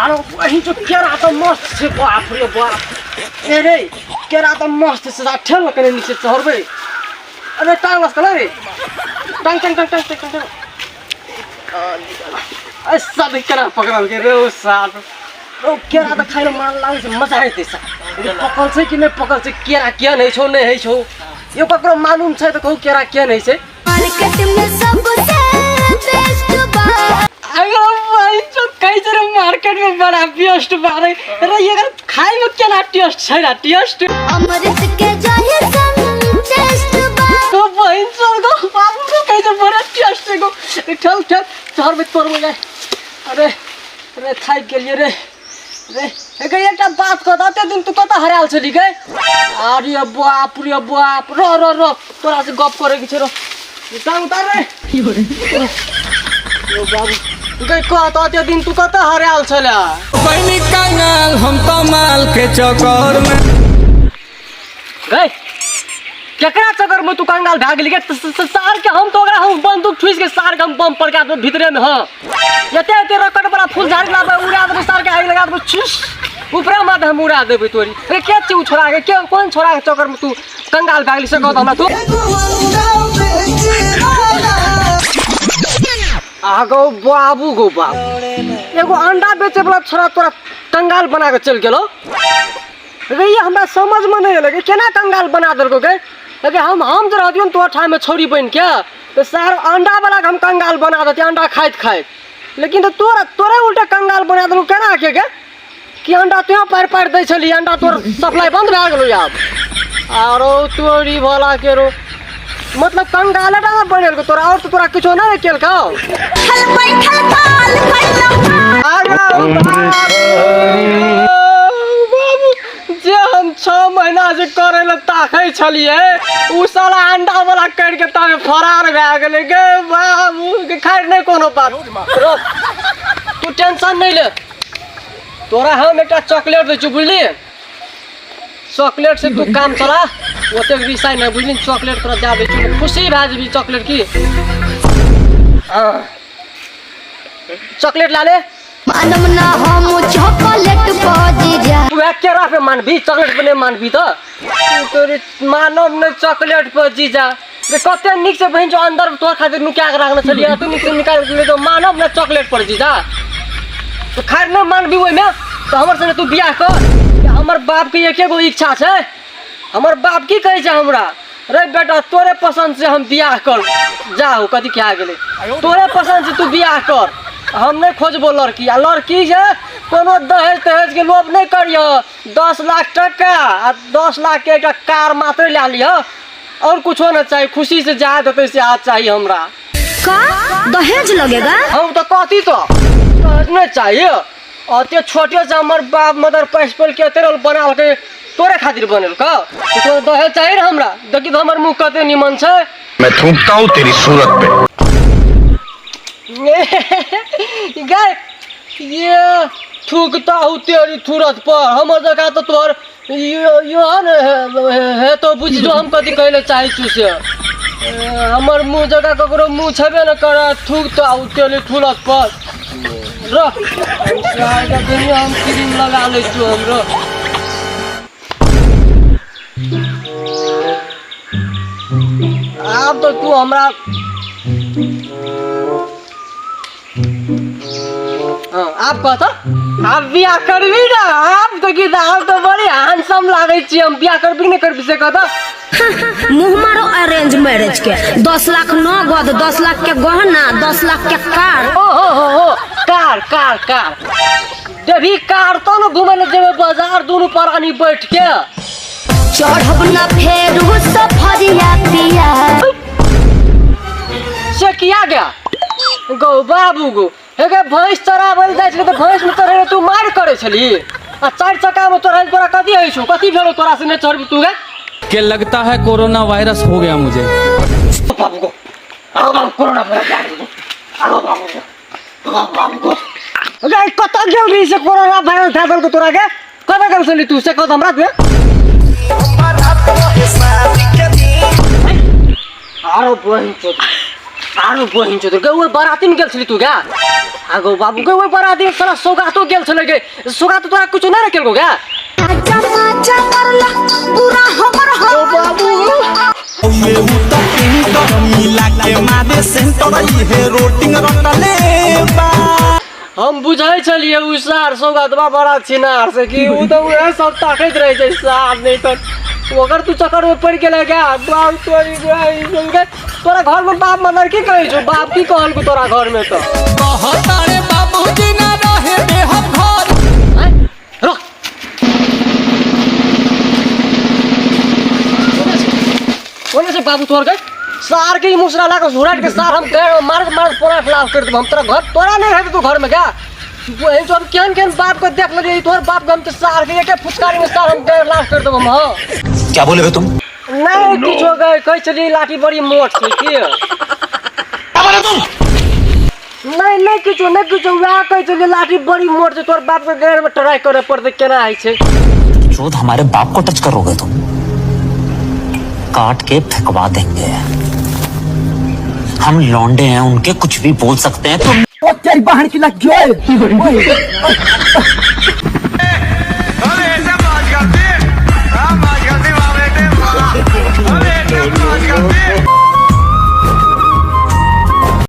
अरे वही जो केरा तो मस्त छे बाप रे बाप अरे केरा तो मस्त से ठेल कने नीचे चढ़बे अरे टांग बस कले रे टांग टांग टांग टांग टांग टांग ऐसा देख केरा पकड़ल के रे साथ ओ केरा तो खाइले मन लागे छ मजा आइते छ पकल छ कि नहीं पकल छ केरा के नहीं छौ नहीं है छौ यो ककरो मालूम छ त कहू केरा के नहीं छ मार्केट में सबसे बेस्ट बा अरे भाई जो कई जरे मार्केट में बड़ा बेस्ट बारे रे ये खाई में केना टेस्ट छै ना टेस्ट अमृत के जाहे सन टेस्ट बा तो भाई चल गो बाबू को कई जरे बड़ा टेस्ट गो चल चल चार बजे पर हो जाए अरे अरे खाई के लिए रे रे एक एकटा बात कह दते दिन तू कत हराल छली गए अरे बाप रे बाप रो रो रो तोरा से गप करे के छै रो उतार उतार रे यो बाबू तू कहीं कहता ते दिन तू कत हराल छला बनी कंगाल हम तो माल के चक्कर में गए केकरा चक्कर में तू कंगाल भाग गेली के सार के हम तो हम बंदूक ठुस के सार के हम बम पड़का दो भीतरे में हां एते एते रकट वाला फूल झाड़ लाबे उड़ा दे सार के आग लगा दे छुस ऊपर माथे हम उड़ा देबे तोरी अरे के चू छोड़ा के कौन छोड़ा के चक्कर में तू कंगाल भागली से कहत हमरा तू आगो बाबू गो बाबू एगो अंडा बेचे वाला छोरा तोरा कंगाल बना के चल गेलो रे ये हमरा समझ में नहीं लगे केना कंगाल बना देलको के लगे हम जरा दियो तो ठाय में छोरी बन के तो सार अंडा वाला हम कंगाल बना देते अंडा खाइत खाइत लेकिन तो तोरे उल्टा कंगाल बना देलको केना के कि अंडा तो पैर पैर दे छली अंडा तोर सप्लाई बंद भ गेलो यार आरो तोरी भला के रो मतलब कंगाल डांगा बनेल को तोरा और तो तोरा कुछो ना केल का थल बैठल थाल बाबू जे हम 6 महीना से करे ल ताकै छलिए उ साला अंडा वाला कर के तबे फरार भ गेले गे बाबू के खैर नहीं कोनो बात रो तू टेंशन नहीं ले तोरा हम एकटा चॉकलेट दे छु बुझली चॉकलेट से तू काम चला ओते रिसाई न बुझली चॉकलेट तोरा जा दे छु खुशी भ जेबी चॉकलेट की चॉकलेट ला ले मानम ना हम चॉकलेट बाजी जा तू केरा पे मानबी चॉकलेट पे नहीं मानबी तो तोरे मानव ने चॉकलेट पर जीजा रे कते निक से बहन जो अंदर तोर खातिर नु क्या रखना छलिया तू निक से निकाल के ले तो मानव ने चॉकलेट पर जीजा तो खैर न मानबी ओइ में तो हमर संगे तू बियाह कर हमर बाप के एके गो इच्छा छै हमर बाप की कहे छै हमरा रे बेटा तोरे पसंद से हम बियाह कर जाओ कथि के आ गेले तोरे पसंद से तू बियाह कर हम नहीं खोजबो लड़की आ लड़की जे कोनो दहेज तहेज के लोभ नहीं करियो 10 लाख टका आ 10 लाख के एक कार मात्र ले लियो और कुछो ना चाहिए खुशी से जा देते से आज चाहिए हमरा का दहेज लगेगा हम तो कहती तो दहेज नहीं चाहिए और ते छोटे से हमर बाप मदर पैसपल के तेरल बनाल के तोरे खातिर बनल का तो दहेज चाहिए रे हमरा देखि तो हमर मुंह कते निमन छै मैं थूकता हूँ तेरी सूरत पे गाय ये थूकता हूँ तेरी सूरत पर हमर जगह तो तोर यो है तो बुझ जो हम कथी कहले चाहे छु से हमर मुंह जगह ककरो मुंह छबे न करे थूकता हूँ तेरी सूरत पर रो हम क्रीम लगा ले छु हमरो अब तो तू हमरा आप कहता आप बियाह करबी ना आप तो की आप तो बड़ी हैंडसम लागे छी हम बियाह करबी नहीं करबी से कहता मुंह मारो अरेंज मैरिज के 10 लाख नगद 10 लाख के गहना 10 लाख के कार ओ कार कार कार देवी कार तो न घुमे ले जेबे बाजार दोनों परानी बैठ के चढ़ब ना फेर सफरिया पिया से किया गया गो बाबू गो हेगे भैंस चरावल जाय छले त भैंस में चढ़े तू मार करे छली आ 4 चक्का में तोरा तोरा कथी है छु कथी भेलो तोरा से ने चढ़बी तू गे के लगता है कोरोना वायरस हो गया मुझे बाबू को आओ बाबू कोरोना वायरस आओ बाबू को गे कत गेल री से कोरोना वायरस धादल को तोरा के कत गेल छली तू से कत हमरा तू आरो बहिन चोद के वो बाराती में गेल छली तू क्या आगो बाबू के वो बाराती में साला सौगातो गेल छले के सौगातो तोरा कुछ ना रखेल को क्या ओ बाबू हम बुझाई छलिए उ सार सौगातवा बड़ा छिनार से कि उ तो उहे सब ताकत रहे छै सार नहीं तो अगर तू चक्कर में पड़ गेले क्या बाप तोरी भाई संगे तोरा घर में बाप मदर की कहै छौ बाप की कहल को तोरा घर में तो कहतारे बाबूजी ना रहे दे हम घर रुक कोने से बाबू तोर गए सार के मुसरा ला के झुराट के सार हम गए मार पूरा खिलाफ कर दे हम तेरा घर तोरा नहीं रहते तू घर में क्या वही तो हम केन बाप को देख ले तोर बाप को हम तो सार के एक फुचकारी में सार हम गए लाश कर दे हम हां क्या बोले बे तुम? नहीं कुछ हो गए कह चली लाठी बड़ी मोट थी की क्या बोले तुम? नहीं कुछ वह कह चली लाठी बड़ी मोट थी तोर बाप के गैर में ट्राई करे पड़ते केना आई छे चोद हमारे बाप को टच करोगे तुम काट के फेंकवा देंगे हम लौंडे हैं उनके कुछ भी बोल सकते हैं तुम तेरी बहन की लग गई